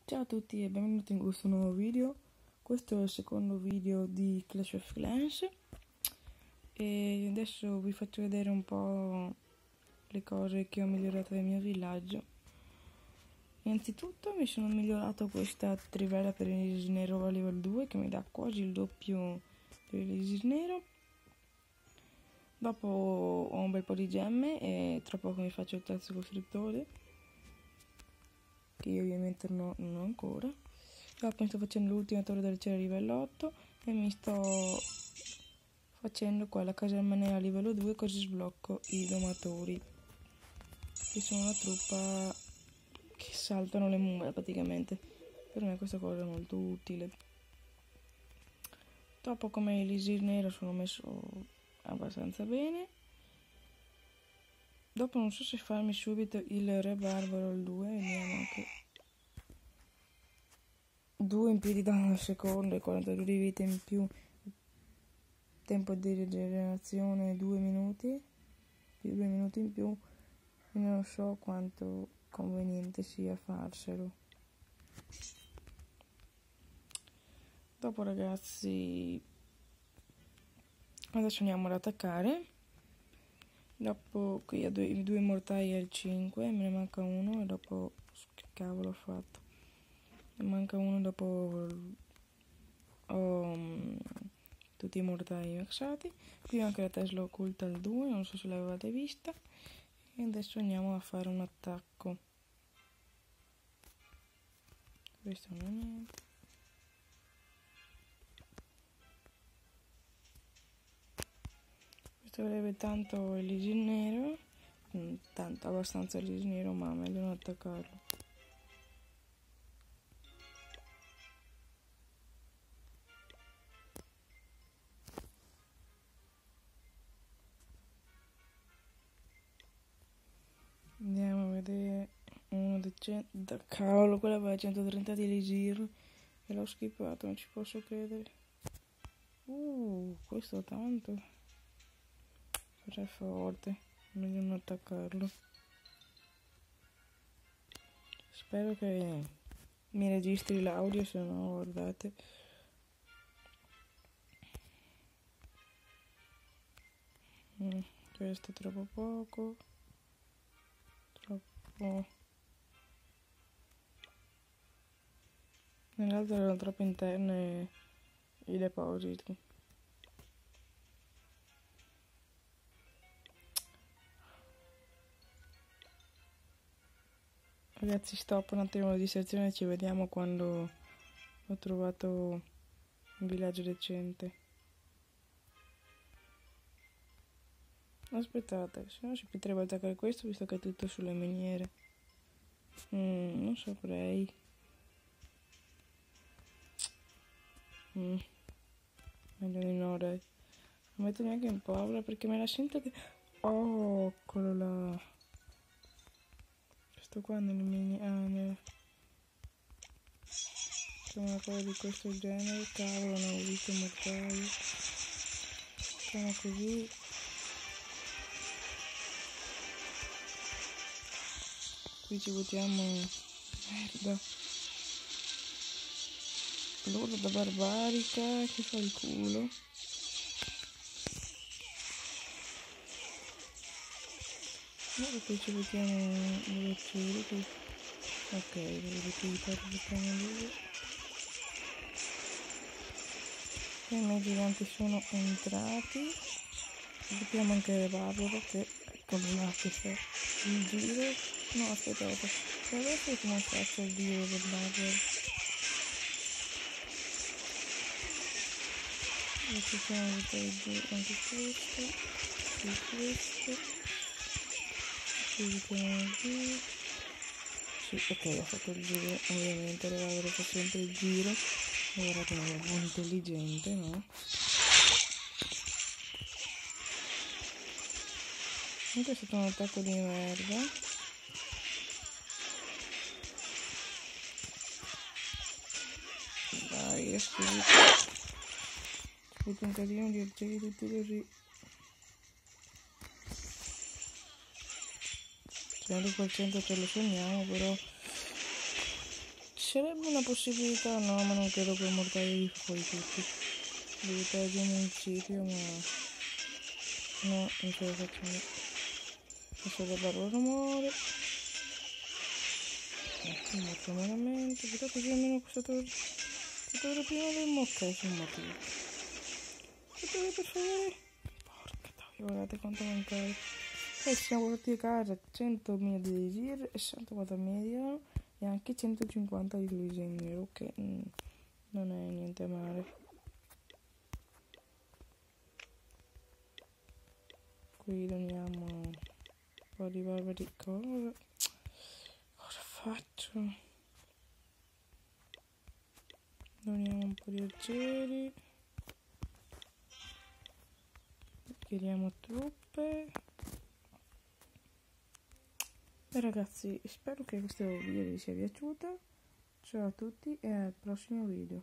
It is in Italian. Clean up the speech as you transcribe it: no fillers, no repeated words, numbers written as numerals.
Ciao a tutti e benvenuti in questo nuovo video. Questo è il secondo video di Clash of Clans e adesso vi faccio vedere un po' le cose che ho migliorato nel mio villaggio. Innanzitutto mi sono migliorato questa trivella per il nero a livello 2 che mi dà quasi il doppio del nero. Dopo ho un bel po' di gemme e tra poco mi faccio il terzo costruttore, che io ovviamente non ho ancora. Dopo sto facendo l'ultima torre del cielo a livello 8 e mi sto facendo qua la caserma a livello 2, così sblocco i domatori, che sono una truppa che saltano le mura praticamente. Per me questa cosa è molto utile. Dopo, come l'elisir nero sono messo abbastanza bene. Dopo non so se farmi subito il re barbaro al 2, vediamo anche 2 in più di danno al secondo e 42 di vita in più, tempo di rigenerazione 2 minuti, più 2 minuti in più, e non so quanto conveniente sia farselo. Dopo ragazzi, adesso andiamo ad attaccare. Dopo qui ho due mortai al 5, me ne manca uno e dopo che cavolo ho fatto? Ne manca uno, dopo ho tutti i mortai maxati. Qui ho anche la Tesla occulta al 2, non so se l'avevate vista. E adesso andiamo a fare un attacco. Questo non è. Questo avrebbe tanto il elisir nero. Tanto, abbastanza il elisir nero, ma meglio non attaccarlo. Andiamo a vedere uno dei cavolo, quella aveva 130 di elisir e l'ho skippato, non ci posso credere. Questo tanto. Però è forte, meglio non attaccarlo. Spero che mi registri l'audio, se no guardate. Questo è troppo poco. Troppo. Nell'altro erano troppo interne i depositi. Ragazzi, stop un attimo la distrazione, ci vediamo quando ho trovato un villaggio decente. Aspettate, se no si potrebbe attaccare questo visto che è tutto sulle miniere. Non saprei. Meglio di no, dai. Non metto neanche in paura perché me la sento che... Oh, eccolo là. Questo qua nelle miniere... C'è una cosa di questo genere. Cavolo, non ho visto mortai. Facciamo così. Qui ci buttiamo... Merda. L'orda barbarica che fa il culo. E poi ci buttiamo due uccidi. Ok, vedete che buttiamo lì. E i miei giganti sono entrati. Buttiamo anche le barbaro che come nasce il giro. No, aspettate. E adesso come faccio il giro del barbaro? E possiamo buttare giù anche questo. E questo. Ci buttiamo giù. Sì, ok, ho fatto il giro. Ovviamente le barbaro fa sempre il giro. Guardate, è un po' intelligente, no? Comunque è stato un attacco di merda. Dai, è schifo. Tutto un casino di uccelli tutti così. 100% ce lo sogniamo, però sarebbe una possibilità, no, ma non credo che il mortaio li fa fuori tutti. Devi perdere il municipio, ma no, non ce la facciamo. Adesso da fare un rumore. Ecco, morto veramente. Però così almeno questa torre prima del moccare sul motivo. Questa torre per favore. Porca troia, guardate quanto mancare. E siamo portati a casa 100.000 di giro e 64.000 di oro e anche 150 di luce in nero, che non è niente male. Qui doniamo un po' di barbari. Cosa faccio? Doniamo un po' di arcieri. Chiediamo truppe. E ragazzi, spero che questo video vi sia piaciuto. Ciao a tutti e al prossimo video.